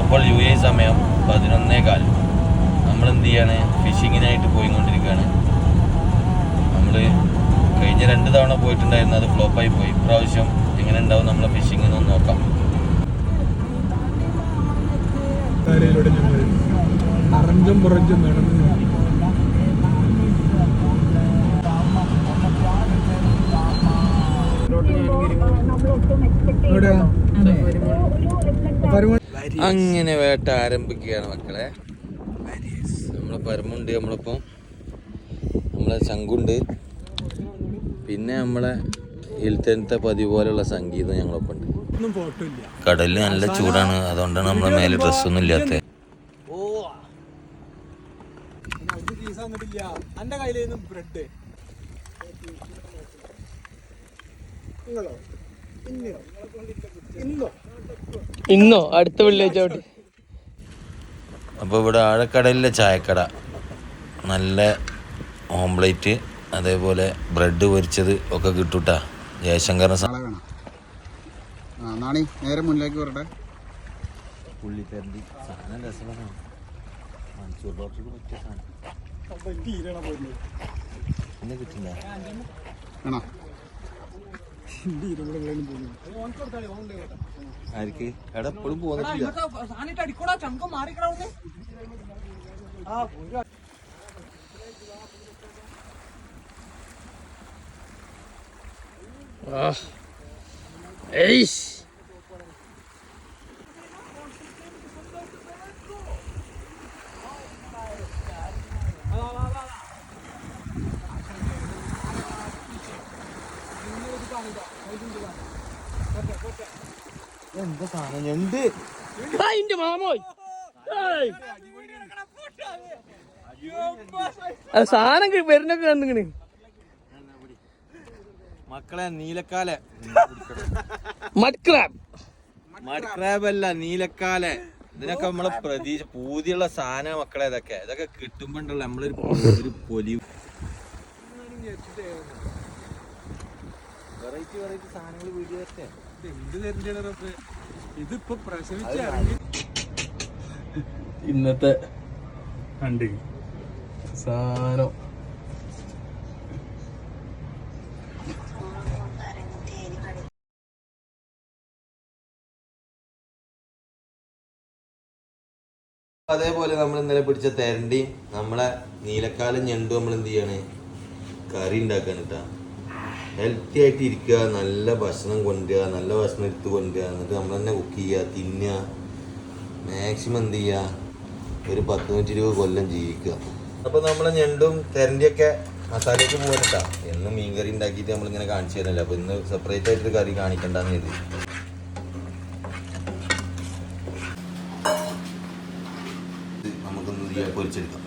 അപ്പോൾ UAE സമയം 11:15. നമ്മൾ എന്ത് ചെയ്യാണ്, ഫിഷിങ്ങിനായിട്ട് പോയിക്കൊണ്ടിരിക്കുകയാണ്. നമ്മൾ കഴിഞ്ഞ 2 തവണ പോയിട്ടുണ്ടായിരുന്നു, അത് ഫ്ലോപ്പായി പോയി. ഇപ്രാവശ്യം എങ്ങനെ ഉണ്ടാവും നമ്മളെ ഫിഷിംഗ് എന്ന് നോക്കാം. അങ്ങനെ വേട്ട ആരംഭിക്കുകയാണ് മക്കളെ. നമ്മളെ പരമുണ്ട്, നമ്മളിപ്പം നമ്മളെ ശംഖുണ്ട്, പിന്നെ നമ്മളെ ഹിൽത്തനത്തെ പതിവ് പോലെയുള്ള സംഗീതം ഞങ്ങളൊപ്പം ഉണ്ട്. കടലിൽ നല്ല ചൂടാണ്, അതുകൊണ്ടാണ് നമ്മളെ മേലെ ഡ്രസ്സൊന്നും ഇല്ലാത്ത. ഇന്നോ അടുത്ത വെള്ളിയാഴ്ച. അപ്പോൾ ഇവിടെ ആഴക്കടലിലെ ചായക്കട, നല്ല ഓംപ്ലേറ്റ്, അതേപോലെ ബ്രെഡ് പൊരിച്ചത് ഒക്കെ കിട്ടൂട്ടാ. ജയശങ്കറിന് നേരെ മുന്നിലേക്ക് വരട്ടെ. പുള്ളിത്തരണ്ടി സാധനം രസമാണ്. മൻസൂർ ഡോക്ടർക്ക് പറ്റിയ സാധനം പിന്നെ കിട്ടില്ല. ആർക്ക് എവിടെ എപ്പോഴും പോകുന്നില്ല. എന്താ സാധനം ഞണ്ട് മാമോയ് സാധനം വരുന്നൊക്കെ കണ്ടിങ്ങനെ മക്കളെ. നീലക്കാല മഡ്ക്രാബ് അല്ല, നീലക്കാല. ഇതിനൊക്കെ നമ്മളെ പ്രതീക്ഷ പൂതിയുള്ള സാധനം മക്കളെ. ഇതൊക്കെ കിട്ടുമ്പോണ്ടല്ലോ നമ്മളൊരു പൊലി. വെറൈറ്റി സാധനങ്ങൾ വീഡിയോ ഇതിപ്പോ പ്രസവിച്ച ഇന്നത്തെ കണ്ടി സാധനം. അതേപോലെ നമ്മൾ ഇന്നലെ പിടിച്ച തെരണ്ടിയും നമ്മളെ നീലക്കാലം ഞണ്ടും നമ്മൾ എന്ത് ചെയ്യാണ്, കറി ഉണ്ടാക്കാൻ കേട്ടാ. ഹെൽത്തി ആയിട്ട് ഇരിക്കുക, നല്ല ഭക്ഷണം കൊണ്ടുവരിക, നല്ല ഭക്ഷണം എടുത്ത് കൊണ്ടുവരിക, എന്നിട്ട് നമ്മൾ തന്നെ കുക്ക് ചെയ്യുക, തിന്നുക. മാക്സിമം എന്ത് ചെയ്യുക, ഒരു 10-120 കൊല്ലം ജീവിക്കുക. അപ്പോൾ നമ്മളെ ഞണ്ടും തെരണ്ടിയൊക്കെ മസാലയ്ക്ക് പോകട്ടാ. എന്നും മീൻ കറി ഉണ്ടാക്കിയിട്ട് നമ്മളിങ്ങനെ കാണിച്ചു തരുന്നില്ല. അപ്പോൾ ഇന്ന് സെപ്പറേറ്റ് ആയിട്ടൊരു കറി കാണിക്കണ്ടെന്ന് കരുതി. നമുക്കൊന്ന് പൊരിച്ചെടുക്കാം.